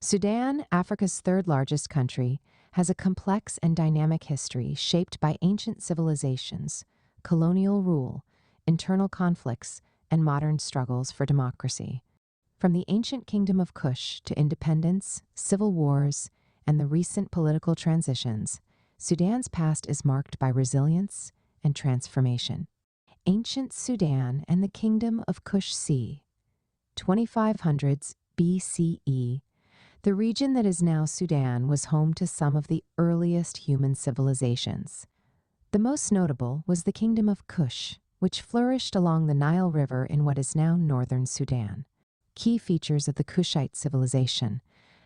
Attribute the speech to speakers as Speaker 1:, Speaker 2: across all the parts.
Speaker 1: Sudan, Africa's third largest country, has a complex and dynamic history shaped by ancient civilizations, colonial rule, internal conflicts, and modern struggles for democracy. From the ancient kingdom of Kush to independence, civil wars, and the recent political transitions, Sudan's past is marked by resilience and transformation. Ancient Sudan and the Kingdom of Kush c. 2500s BCE. The region that is now Sudan was home to some of the earliest human civilizations. The most notable was the Kingdom of Kush, which flourished along the Nile River in what is now northern Sudan. Key features of the Kushite civilization: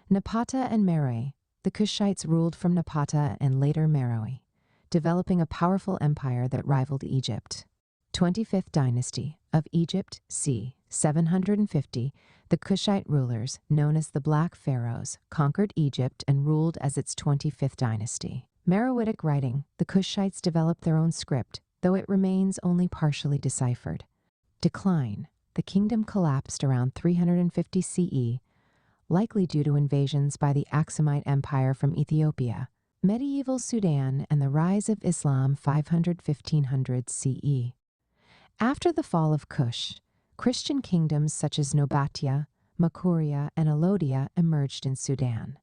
Speaker 1: Napata and Meroe. The Kushites ruled from Napata and later Meroe, developing a powerful empire that rivaled Egypt. 25th dynasty of Egypt c. 750, the Kushite rulers, known as the Black Pharaohs, conquered Egypt and ruled as its 25th dynasty. Meroitic writing: the Kushites developed their own script, though it remains only partially deciphered. Decline: the kingdom collapsed around 350 CE, likely due to invasions by the Aksumite Empire from Ethiopia. Medieval Sudan and the rise of Islam 500–1500 CE. After the fall of Kush, Christian kingdoms such as Nobatia, Makuria, and Alodia emerged in Sudan.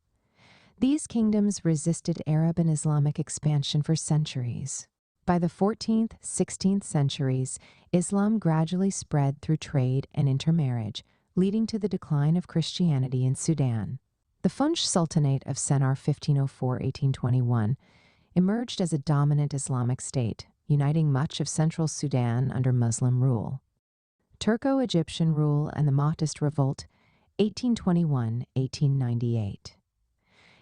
Speaker 1: These kingdoms resisted Arab and Islamic expansion for centuries. By the 14th, 16th centuries, Islam gradually spread through trade and intermarriage, leading to the decline of Christianity in Sudan. The Funj Sultanate of Sennar 1504–1821 emerged as a dominant Islamic state, uniting much of central Sudan under Muslim rule. Turco-Egyptian rule and the Mahdist Revolt, 1821–1898.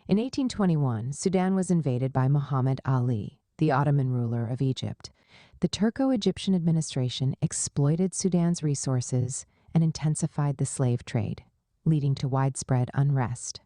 Speaker 1: In 1821, Sudan was invaded by Muhammad Ali, the Ottoman ruler of Egypt. The Turco-Egyptian administration exploited Sudan's resources and intensified the slave trade, leading to widespread unrest.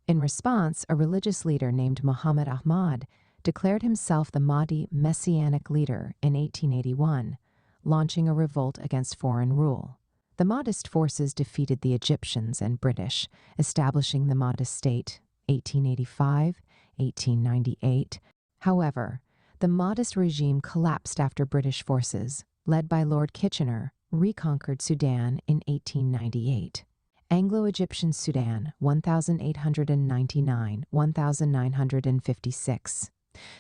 Speaker 1: In response, a religious leader named Muhammad Ahmad declared himself the Mahdi messianic leader in 1881, launching a revolt against foreign rule. The Mahdist forces defeated the Egyptians and British, establishing the Mahdist state 1885–1898. However, the Mahdist regime collapsed after British forces, led by Lord Kitchener, reconquered Sudan in 1898. Anglo-Egyptian Sudan, 1899–1956.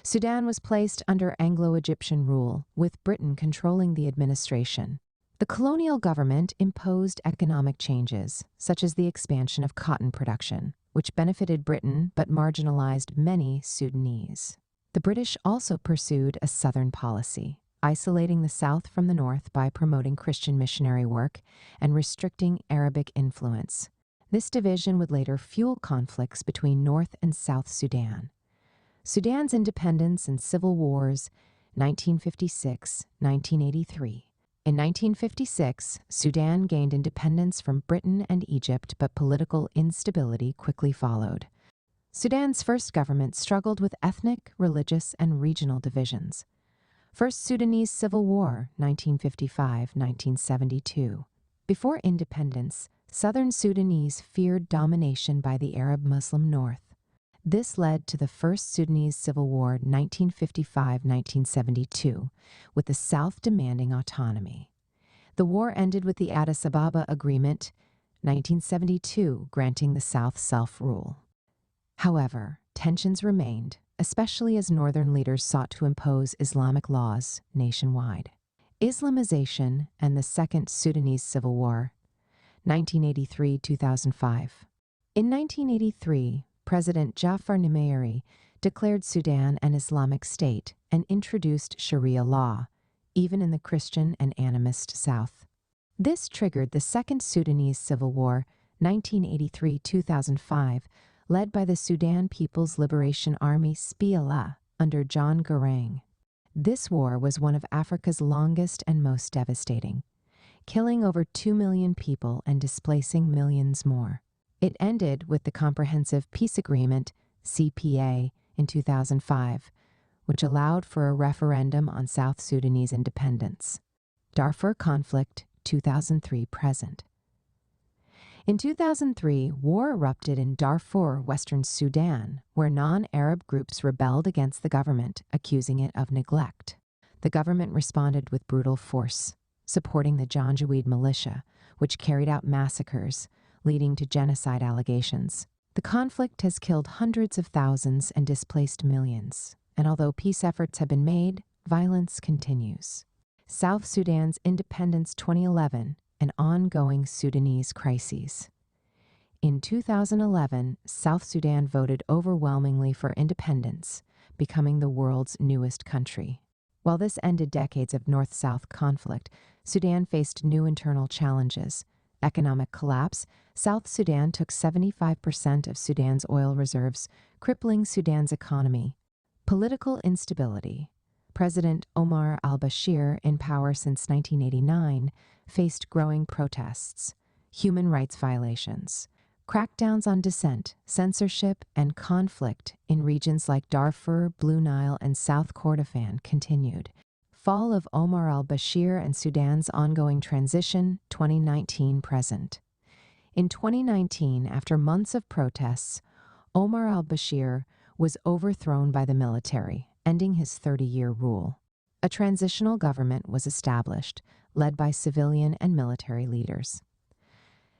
Speaker 1: Sudan was placed under Anglo-Egyptian rule, with Britain controlling the administration. The colonial government imposed economic changes, such as the expansion of cotton production, which benefited Britain but marginalized many Sudanese. The British also pursued a southern policy, isolating the South from the North by promoting Christian missionary work and restricting Arabic influence. This division would later fuel conflicts between North and South Sudan. Sudan's independence and civil wars, 1956–1983. In 1956, Sudan gained independence from Britain and Egypt, but political instability quickly followed. Sudan's first government struggled with ethnic, religious, and regional divisions. First Sudanese Civil War, 1955–1972. Before independence, southern Sudanese feared domination by the Arab Muslim North. This led to the First Sudanese Civil War, 1955–1972, with the South demanding autonomy. The war ended with the Addis Ababa Agreement, 1972, granting the South self-rule. However, tensions remained, especially as northern leaders sought to impose Islamic laws nationwide. Islamization and the Second Sudanese Civil War, 1983–2005. In 1983, President Jafar Nimeiri declared Sudan an Islamic state and introduced Sharia law, even in the Christian and animist South. This triggered the Second Sudanese Civil War, 1983–2005, led by the Sudan People's Liberation Army SPLA under John Garang. This war was one of Africa's longest and most devastating, killing over 2 million people and displacing millions more. It ended with the Comprehensive Peace Agreement, CPA, in 2005, which allowed for a referendum on South Sudanese independence. Darfur conflict, 2003 present. In 2003, war erupted in Darfur, Western Sudan, where non-Arab groups rebelled against the government, accusing it of neglect. The government responded with brutal force, supporting the Janjaweed militia, which carried out massacres, leading to genocide allegations. The conflict has killed hundreds of thousands and displaced millions, and although peace efforts have been made, violence continues. South Sudan's independence 2011, an ongoing Sudanese crises. In 2011, South Sudan voted overwhelmingly for independence, becoming the world's newest country. While this ended decades of North-South conflict, Sudan faced new internal challenges. Economic collapse, South Sudan took 75% of Sudan's oil reserves, crippling Sudan's economy. Political instability. President Omar al-Bashir, in power since 1989, faced growing protests, human rights violations, crackdowns on dissent, censorship, and conflict in regions like Darfur, Blue Nile, and South Kordofan continued. Fall of Omar al-Bashir and Sudan's ongoing transition, 2019-present. In 2019, after months of protests, Omar al-Bashir was overthrown by the military, ending his 30-year rule. A transitional government was established, led by civilian and military leaders.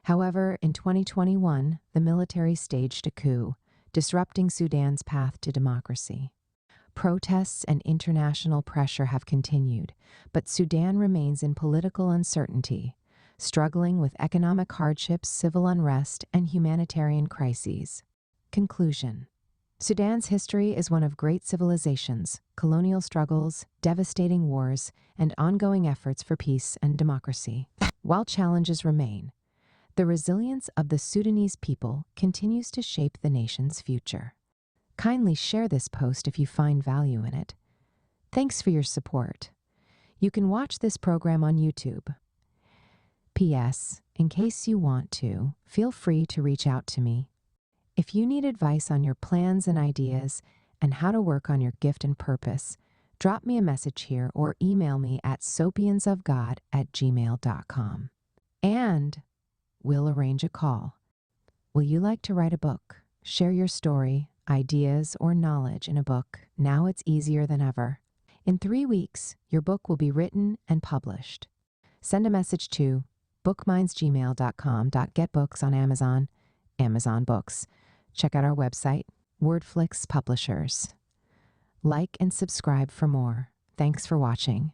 Speaker 1: However, in 2021, the military staged a coup, disrupting Sudan's path to democracy. Protests and international pressure have continued, but Sudan remains in political uncertainty, struggling with economic hardships, civil unrest, and humanitarian crises. Conclusion. Sudan's history is one of great civilizations, colonial struggles, devastating wars, and ongoing efforts for peace and democracy. While challenges remain, the resilience of the Sudanese people continues to shape the nation's future. Kindly share this post if you find value in it. Thanks for your support. You can watch this program on YouTube. P.S. In case you want to, feel free to reach out to me. If you need advice on your plans and ideas and how to work on your gift and purpose, drop me a message here or email me at sopiansofgod@gmail.com. And we'll arrange a call. Will you like to write a book? Share your story, ideas, or knowledge in a book. Now it's easier than ever. In 3 weeks, your book will be written and published. Send a message to bookmindsgmail.com. Get books on Amazon, Amazon Books. Check out our website, Wordflix Publishers. Like and subscribe for more. Thanks for watching.